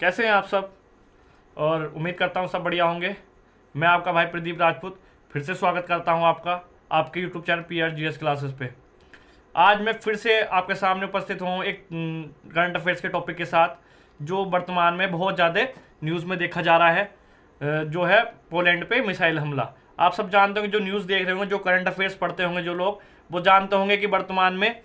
कैसे हैं आप सब? और उम्मीद करता हूँ सब बढ़िया होंगे। मैं आपका भाई प्रदीप राजपूत फिर से स्वागत करता हूँ आपका आपके यूट्यूब चैनल PRGS क्लासेस पे। आज मैं फिर से आपके सामने उपस्थित हूँ एक करंट अफेयर्स के टॉपिक के साथ, जो वर्तमान में बहुत ज़्यादा न्यूज़ में देखा जा रहा है, जो है पोलैंड पे मिसाइल हमला। आप सब जानते होंगे, जो न्यूज़ देख रहे होंगे, जो करंट अफेयर्स पढ़ते होंगे जो लोग, वो जानते होंगे कि वर्तमान में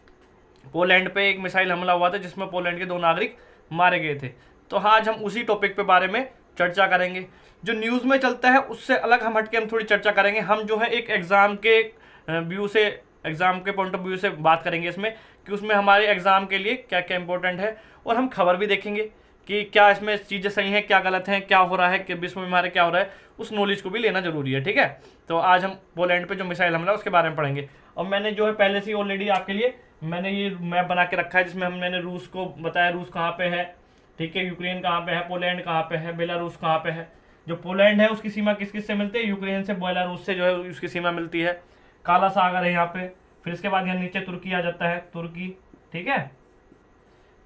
पोलैंड पे एक मिसाइल हमला हुआ था जिसमें पोलैंड के 2 नागरिक मारे गए थे। तो आज हम उसी टॉपिक पे बारे में चर्चा करेंगे। जो न्यूज़ में चलता है उससे अलग हम हटके हम थोड़ी चर्चा करेंगे। हम जो है एक एग्ज़ाम के व्यू से, एग्ज़ाम के पॉइंट ऑफ व्यू से बात करेंगे इसमें, कि उसमें हमारे एग्ज़ाम के लिए क्या क्या इंपॉर्टेंट है, और हम खबर भी देखेंगे कि क्या इसमें चीज़ें सही हैं, क्या गलत हैं, क्या हो रहा है, कि विश्व में हमारे क्या हो रहा है, उस नॉलेज को भी लेना जरूरी है। ठीक है, तो आज हम पोलैंड पे जो मिसाइल हमला उसके बारे में पढ़ेंगे। और मैंने जो है पहले से ही ऑलरेडी आपके लिए मैंने ये मैप बना के रखा है, जिसमें मैंने रूस को बताया, रूस कहाँ पे है, ठीक है, यूक्रेन कहाँ पे है, पोलैंड कहाँ पे है, बेलारूस कहाँ पे है। जो पोलैंड है उसकी सीमा किस किस से मिलती है? यूक्रेन से, बेलारूस से जो है उसकी सीमा मिलती है। काला सागर है यहाँ पे, फिर इसके बाद यहाँ नीचे तुर्की आ जाता है, तुर्की। ठीक है,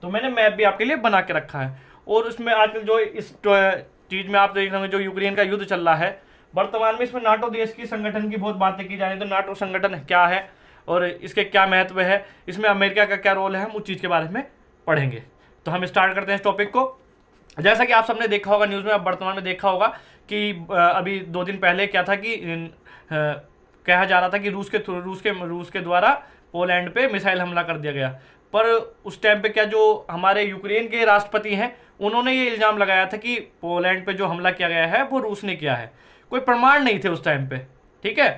तो मैंने मैप भी आपके लिए बना के रखा है। और उसमें आजकल जो इस चीज़ में आप देख रहे होंगे, जो यूक्रेन का युद्ध चल रहा है वर्तमान में, इसमें नाटो देश की संगठन की बहुत बातें की जा रही है। तो नाटो संगठन क्या है और इसके क्या महत्व है, इसमें अमेरिका का क्या रोल है, हम उस चीज़ के बारे में पढ़ेंगे। तो हम स्टार्ट करते हैं इस टॉपिक को। जैसा कि आप सबने देखा होगा न्यूज़ में, अब वर्तमान में देखा होगा कि अभी 2 दिन पहले क्या था कि कहा जा रहा था कि रूस के द्वारा पोलैंड पे मिसाइल हमला कर दिया गया। पर उस टाइम पे क्या, जो हमारे यूक्रेन के राष्ट्रपति हैं, उन्होंने ये इल्ज़ाम लगाया था कि पोलैंड पे जो हमला किया गया है वो रूस ने किया है। कोई प्रमाण नहीं थे उस टाइम पे। ठीक है,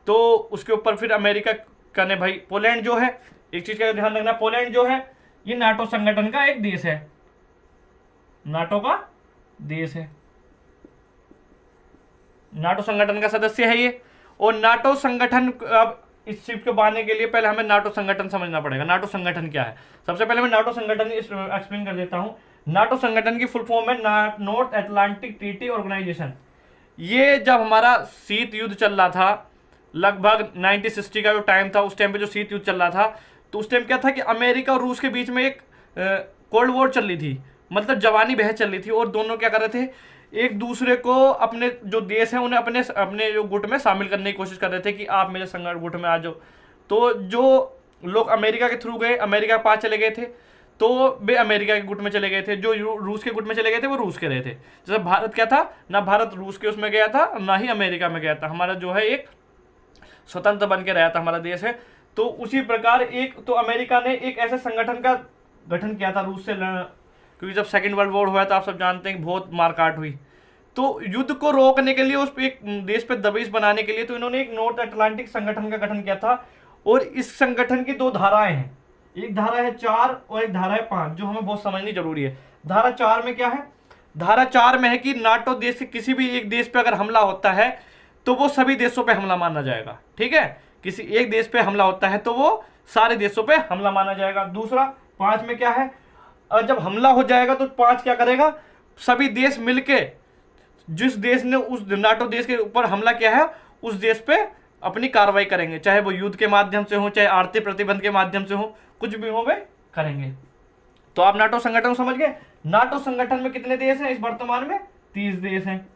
तो उसके ऊपर फिर अमेरिका का ने, भाई पोलैंड जो है, एक चीज़ का ध्यान रखना, पोलैंड जो है ये नाटो संगठन का एक देश है, नाटो का देश है, नाटो संगठन का सदस्य है ये। और नाटो संगठन, अब इस चीज को बांधने के लिए पहले हमें नाटो संगठन समझना पड़ेगा। नाटो संगठन क्या है? सबसे पहले मैं नाटो संगठन एक्सप्लेन कर देता हूं। नाटो संगठन की फुल फॉर्म है नॉर्थ अटलांटिक ट्रीटी ऑर्गेनाइजेशन। ये जब हमारा शीत युद्ध चल रहा था, लगभग 1960 का जो टाइम था, उस टाइम पे जो शीत युद्ध चल रहा था, तो उस टाइम क्या था कि अमेरिका और रूस के बीच में एक कोल्ड वॉर चल रही थी, मतलब जवानी बहस चल रही थी। और दोनों क्या कर रहे थे, एक दूसरे को, अपने जो देश हैं उन्हें अपने अपने जो गुट में शामिल करने की कोशिश कर रहे थे कि आप मेरे संगठन गुट में आ जाओ। तो जो लोग अमेरिका के थ्रू गए, अमेरिका के पास चले गए थे, तो वे अमेरिका के गुट में चले गए थे। जो रूस के गुट में चले गए थे वो रूस के रहे थे। जैसे भारत क्या था, ना भारत रूस के उसमें गया था, ना ही अमेरिका में गया था। हमारा जो है एक स्वतंत्र बन के रहा था, हमारा देश है। तो उसी प्रकार एक तो अमेरिका ने एक ऐसे संगठन का गठन किया था रूस से, क्योंकि जब सेकेंड वर्ल्ड वॉर हुआ था, आप सब जानते हैं, बहुत मारकाट हुई। तो युद्ध को रोकने के लिए, उस एक देश पे दबाव बनाने के लिए, तो इन्होंने एक नॉर्थ अटलांटिक संगठन का गठन किया था। और इस संगठन की 2 धाराएं हैं, एक धारा है 4 और एक धारा है 5, जो हमें बहुत समझनी जरूरी है। धारा 4 में क्या है? धारा 4 में है कि नाटो देश के किसी भी एक देश पे अगर हमला होता है तो वो सभी देशों पे हमला माना जाएगा। ठीक है, किसी एक देश पे हमला होता है तो वो सारे देशों पे हमला माना जाएगा। दूसरा 5 में क्या है? और जब हमला हो जाएगा तो 5 क्या करेगा, सभी देश मिलके, जिस देश ने उस नाटो देश के ऊपर हमला किया है उस देश पे अपनी कार्रवाई करेंगे, चाहे वो युद्ध के माध्यम से हो, चाहे आर्थिक प्रतिबंध के माध्यम से हो, कुछ भी हो वे करेंगे। तो आप नाटो संगठन समझ गए। नाटो संगठन में कितने देश हैं इस वर्तमान में? 30 देश हैं।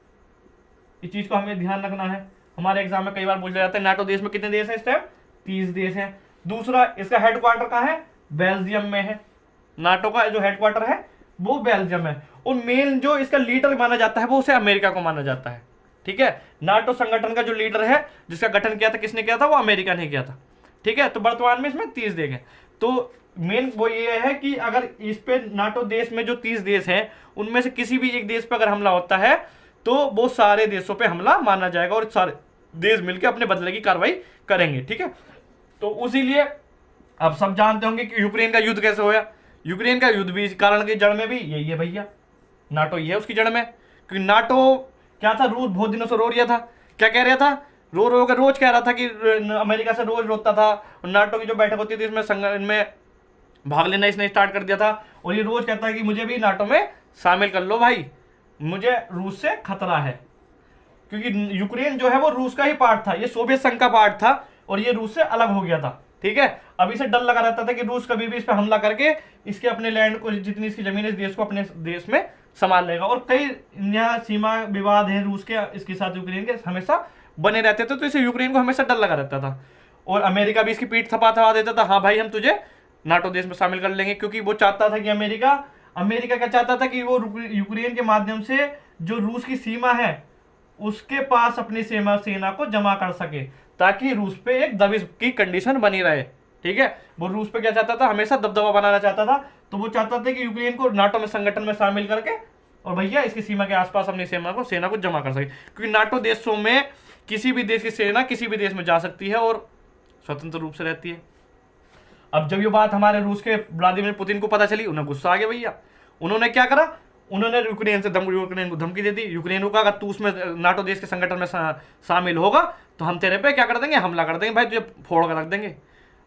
इस चीज को हमें ध्यान रखना है, हमारे एग्जाम में कई बार पूछा जाता है नाटो देश में कितने देश हैं इस टाइम? 30 देश हैं। दूसरा, इसका हेडक्वार्टर कहाँ है? बेल्जियम में है। नाटो का जो हेडक्वार्टर है वो बेल्जियम है। और मेन जो इसका लीडर माना जाता है वो उसे अमेरिका को माना जाता है। ठीक है, नाटो संगठन का जो लीडर है, जिसका गठन किया था, किसने किया था? वो अमेरिका ने किया था। ठीक है, तो वर्तमान में इसमें 30 देश हैं। तो मेन वो ये है कि अगर इस पे नाटो देश में जो 30 देश हैं उनमें से किसी भी एक देश पर अगर हमला होता है तो वो सारे देशों पे हमला माना जाएगा और सारे देश मिलकर अपने बदले की कार्रवाई करेंगे। ठीक है, तो उसी लिए आप सब जानते होंगे कि यूक्रेन का युद्ध कैसे होया। यूक्रेन का युद्ध भी इस कारण की जड़ में भी यही है भैया, नाटो ही है उसकी जड़ में। क्योंकि नाटो क्या था, रूस बहुत दिनों से रो रहा था, क्या कह रहा था, रो कर रोज कह रहा था कि अमेरिका से रोज रोता था। नाटो की जो बैठक होती थी इसमें इनमें भाग लेना इसने स्टार्ट कर दिया था। और ये रोज कहता है कि मुझे भी नाटो में शामिल कर लो भाई, मुझे रूस से खतरा है। क्योंकि यूक्रेन जो है वो रूस का ही पार्ट था, ये सोवियत संघ का पार्ट था और ये रूस से अलग हो गया था। ठीक है, अभी से डर लगा रहता था कि रूस कभी भी इस पर हमला करके इसके अपने लैंड को, जितनी इसकी जमीन है इस देश को अपने देश में संभाल लेगा। और कई यहाँ सीमा विवाद है रूस के इसके साथ यूक्रेन के हमेशा बने रहते थे, तो इसे यूक्रेन को हमेशा डर लगा रहता था। और अमेरिका भी इसकी पीठ थपा देता था, हाँ भाई हम तुझे नाटो देश में शामिल कर लेंगे, क्योंकि वो चाहता था कि अमेरिका क्या चाहता था कि वो यूक्रेन के माध्यम से जो रूस की सीमा है उसके पास अपनी सेना को जमा कर सके, ताकि रूस पे एक दबिश की कंडीशन बनी रहे। ठीक है, वो रूस पे क्या चाहता था, हमेशा दबदबा बनाना चाहता था। तो वो चाहता था कि यूक्रेन को नाटो में संगठन में शामिल करके और भैया इसकी सीमा के आसपास अपनी सेना को जमा कर सके, क्योंकि नाटो देशों में किसी भी देश की सेना किसी भी देश में जा सकती है और स्वतंत्र रूप से रहती है। अब जब ये बात हमारे रूस के व्लादिमीर पुतिन को पता चली, उन्हें गुस्सा आ गया भैया। उन्होंने क्या करा, उन्होंने यूक्रेन को धमकी दे दी। यूक्रेन को कहा अगर तू उसमें नाटो देश के संगठन में शामिल होगा तो हम तेरे पे क्या कर देंगे, हमला कर देंगे भाई, तुझे फोड़ कर रख देंगे।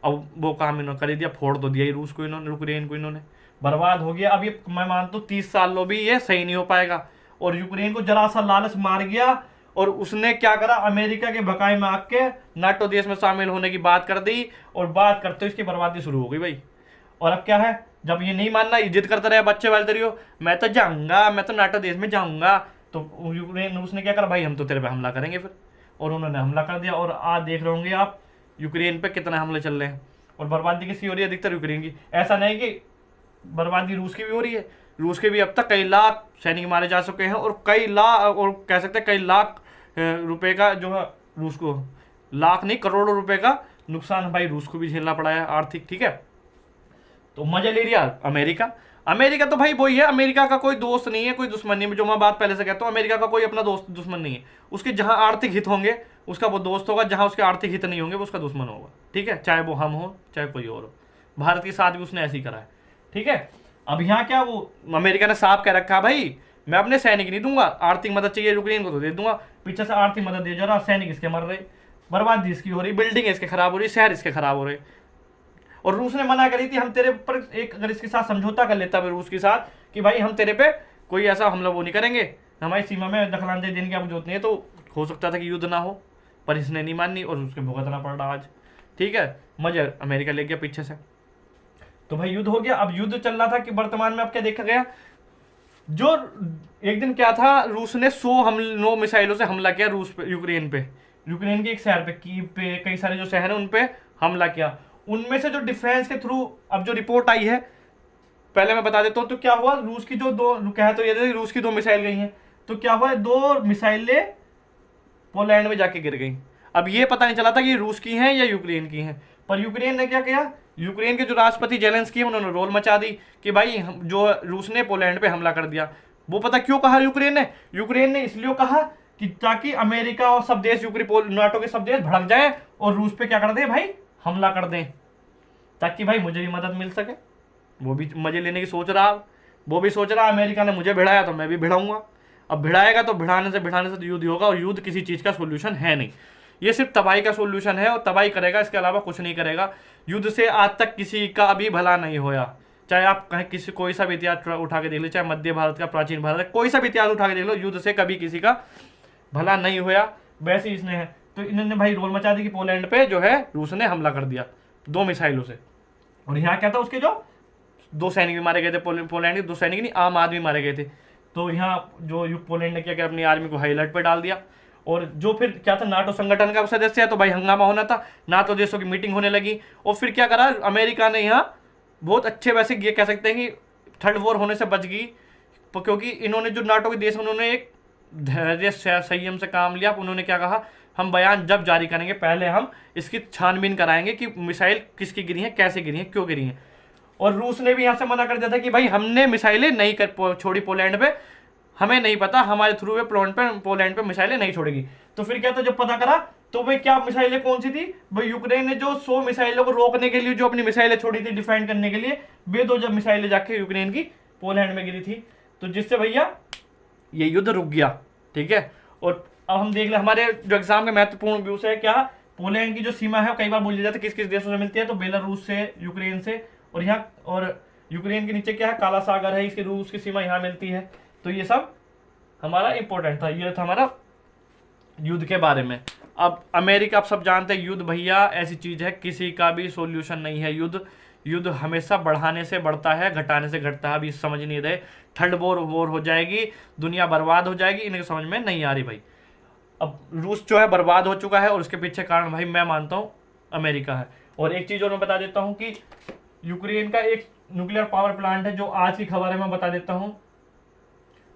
अब वो काम इन्होंने कर दिया, फोड़ तो दिया ही रूस को इन्होंने, यूक्रेन को इन्होंने, बर्बाद हो गया। अब ये मैं मानता हूँ 30 सालों भी ये सही नहीं हो पाएगा। और यूक्रेन को जरा सा लालच मार गया और उसने क्या करा, अमेरिका के भकाई में आके नाटो देश में शामिल होने की बात कर दी, और बात करते इसकी बर्बादी शुरू हो गई भाई। और अब क्या है, जब ये नहीं मानना, जिद करता रहे, बच्चे वाले रही हो, मैं तो जाऊंगा, मैं तो नाटो देश में जाऊंगा, तो यूक्रेन उसने क्या करा, भाई हम तो तेरे पे हमला करेंगे फिर। और उन्होंने हमला कर दिया। और आज देख रहे होंगे आप यूक्रेन पे कितने हमले चल रहे हैं। और बर्बादी किसकी हो रही है, अधिकतर यूक्रेन की। ऐसा नहीं कि बर्बादी रूस की भी हो रही है, रूस के भी अब तक कई लाख सैनिक मारे जा चुके हैं, और कई लाख, और कह सकते हैं कई लाख रुपए का जो है रूस को, लाख नहीं करोड़ों रुपए का नुकसान भाई रूस को भी झेलना पड़ा है आर्थिक। ठीक है, तो मजा ले लिया अमेरिका तो भाई वही है, अमेरिका का कोई दोस्त नहीं है, कोई दुश्मन नहीं है। जो मैं बात पहले से कहता हूँ, अमेरिका का कोई अपना दोस्त दुश्मन नहीं है। उसके जहां आर्थिक हित होंगे उसका वो दोस्त होगा, जहां उसके आर्थिक हित नहीं होंगे वो उसका दुश्मन होगा। ठीक है, चाहे वो हम हो चाहे कोई और हो। भारत के साथ भी उसने ऐसे ही करा है। ठीक है, अब यहाँ क्या, वो अमेरिका ने साफ कह रखा भाई मैं अपने सैनिक नहीं दूंगा, आर्थिक मदद चाहिए यूक्रेन को तो दे दूंगा, पीछे से आर्थिक मदद दे जरा, सैनिक इसके मर रहे, बर्बादी इसकी हो रही, बिल्डिंग इसके खराब हो रही, शहर इसके खराब हो रहे। और रूस ने मना करी थी, हम तेरे पर एक अगर इसके साथ समझौता कर लेता है रूस के साथ कि भाई हम तेरे पे कोई ऐसा हमला वो नहीं करेंगे, हमारी सीमा में दखलंदाजी देने की अब जरूरत नहीं है, तो हो सकता था कि युद्ध ना हो, पर इसने नहीं मानी और उसके भुगतना पड़ रहा आज। ठीक है, मजे अमेरिका ले गया पीछे से, तो भाई युद्ध हो गया। अब युद्ध चल रहा था कि वर्तमान में अब क्या देखा गया, जो एक दिन क्या था, रूस ने 100 मिसाइलों से हमला किया रूस पे, यूक्रेन पे, यूक्रेन के एक शहर पे, कीव पे, कई सारे जो शहर हैं उन पे हमला किया। उनमें से जो डिफेंस के थ्रू अब जो रिपोर्ट आई है, पहले मैं बता देता हूँ। तो क्या हुआ, रूस की जो तो ये रूस की 2 मिसाइल गई हैं, तो क्या हुआ, 2 मिसाइलें पोलैंड में जाके गिर गई। अब ये पता नहीं चला था कि रूस की हैं या यूक्रेन की हैं, पर यूक्रेन ने क्या किया, यूक्रेन के जो राष्ट्रपति जेलेंस्की हैं उन्होंने रोल मचा दी कि भाई जो रूस ने पोलैंड पे हमला कर दिया। वो पता क्यों कहा यूक्रेन ने इसलिए कहा कि ताकि अमेरिका और सब देश नाटो के सब देश भड़क जाए और रूस पे क्या कर दे भाई, हमला कर दें, ताकि भाई मुझे भी मदद मिल सके। वो भी मजे लेने की सोच रहा, वो भी सोच रहा अमेरिका ने मुझे भिड़ाया तो मैं भी भिड़ाऊंगा। अब भिड़ाएगा तो भिड़ाने से तो युद्ध होगा, और युद्ध किसी चीज़ का सोल्यूशन है नहीं, ये सिर्फ तबाही का सोल्यूशन है, और तबाही करेगा, इसके अलावा कुछ नहीं करेगा। युद्ध से आज तक किसी का अभी भला नहीं होया, चाहे आप कहें किसी कोई सा भी इतिहास उठा के देख लो, चाहे मध्य भारत का, प्राचीन भारत का, कोई सा भी इतिहास उठा के देख लो, युद्ध से कभी किसी का भला नहीं होया। वैसे इसने है, तो इन्होंने भाई रोल मचा दी कि पोलैंड पे जो है रूस ने हमला कर दिया 2 मिसाइलों से। और यहाँ क्या था, उसके जो 2 सैनिक भी मारे गए थे, पोलैंड के 2 सैनिक नहीं, आम आदमी मारे गए थे। तो यहाँ जो पोलैंड ने क्या किया, अपनी आर्मी को हाई अलर्ट पे डाल दिया। और जो फिर क्या था, नाटो संगठन का सदस्य है, तो भाई हंगामा होना था, नाटो देशों की मीटिंग होने लगी। और फिर क्या करा, अमेरिका ने यहाँ बहुत अच्छे, वैसे ये कह सकते हैं कि थर्ड वॉर होने से बच गई, क्योंकि इन्होंने जो नाटो के देश, उन्होंने एक धैर्य संयम से काम लिया। उन्होंने क्या कहा, हम बयान जब जारी करेंगे पहले हम इसकी छानबीन कराएंगे कि मिसाइल किसकी गिरी है, कैसे गिरी है, क्यों गिरी है। और रूस ने भी यहाँ से मना कर दिया था कि भाई हमने मिसाइलें नहीं छोड़ी पोलैंड पे, हमें नहीं पता, हमारे थ्रू वे पोलैंड पे मिसाइलें नहीं छोड़ेगी। तो फिर क्या था, जब पता करा तो भाई क्या मिसाइलें कौन सी थी, भाई यूक्रेन ने जो 100 मिसाइलों को रोकने के लिए जो अपनी मिसाइलें छोड़ी थी डिफेंड करने के लिए, वे 2 जब मिसाइलें जाके यूक्रेन की पोलैंड में गिरी थी, तो जिससे भैया ये युद्ध रुक गया। ठीक है, और अब हम देख ले हमारे जो एग्जाम के महत्वपूर्ण व्यूज है, क्या पोलैंड की जो सीमा है कई बार बोली जाती है किस किस देशों से मिलती है, तो बेलारूस से, यूक्रेन से, और यहाँ और यूक्रेन के नीचे क्या है, काला सागर है, इसके रूस की सीमा यहाँ मिलती है। तो ये सब हमारा इंपॉर्टेंट था, ये था हमारा युद्ध के बारे में। अब अमेरिका, आप सब जानते हैं युद्ध भैया ऐसी चीज है, किसी का भी सॉल्यूशन नहीं है युद्ध। युद्ध हमेशा बढ़ाने से बढ़ता है, घटाने से घटता है। अभी समझ नहीं रहे, थर्ड वॉर हो जाएगी, दुनिया बर्बाद हो जाएगी, इनके समझ में नहीं आ रही भाई। अब रूस जो है बर्बाद हो चुका है और उसके पीछे कारण भाई मैं मानता हूँ अमेरिका है। और एक चीज़ और मैं बता देता हूँ कि यूक्रेन का एक न्यूक्लियर पावर प्लांट है, जो आज की खबर है मैं बता देता हूँ,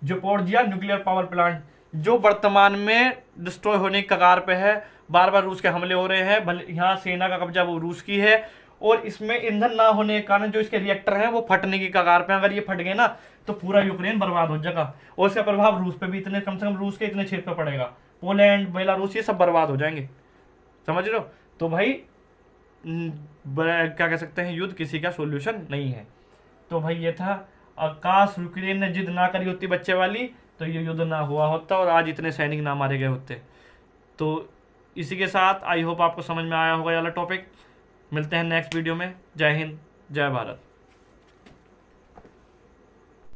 ज़पोरिज़िया न्यूक्लियर पावर प्लांट, जो वर्तमान में डिस्ट्रॉय होने की कगार पे है। बार बार रूस के हमले हो रहे हैं, भले यहाँ सेना का कब्जा वो रूस की है, और इसमें ईंधन ना होने के कारण जो इसके रिएक्टर हैं वो फटने की कगार पे। अगर ये फट गए ना तो पूरा यूक्रेन बर्बाद हो जाएगा, और इसका प्रभाव रूस पे भी इतने, कम से कम रूस के इतने क्षेत्र पे पड़ेगा, पोलैंड, बेलारूस, ये सब बर्बाद हो जाएंगे, समझ रहे हो। तो भाई क्या कह सकते हैं, युद्ध किसी का सोल्यूशन नहीं है। तो भाई ये था, काश यूक्रेन ने जिद ना करी होती बच्चे वाली, तो ये युद्ध ना हुआ होता और आज इतने सैनिक ना मारे गए होते। तो इसी के साथ आई होप आपको समझ में आया होगा ये वाला टॉपिक। मिलते हैं नेक्स्ट वीडियो में। जय हिंद, जय भारत।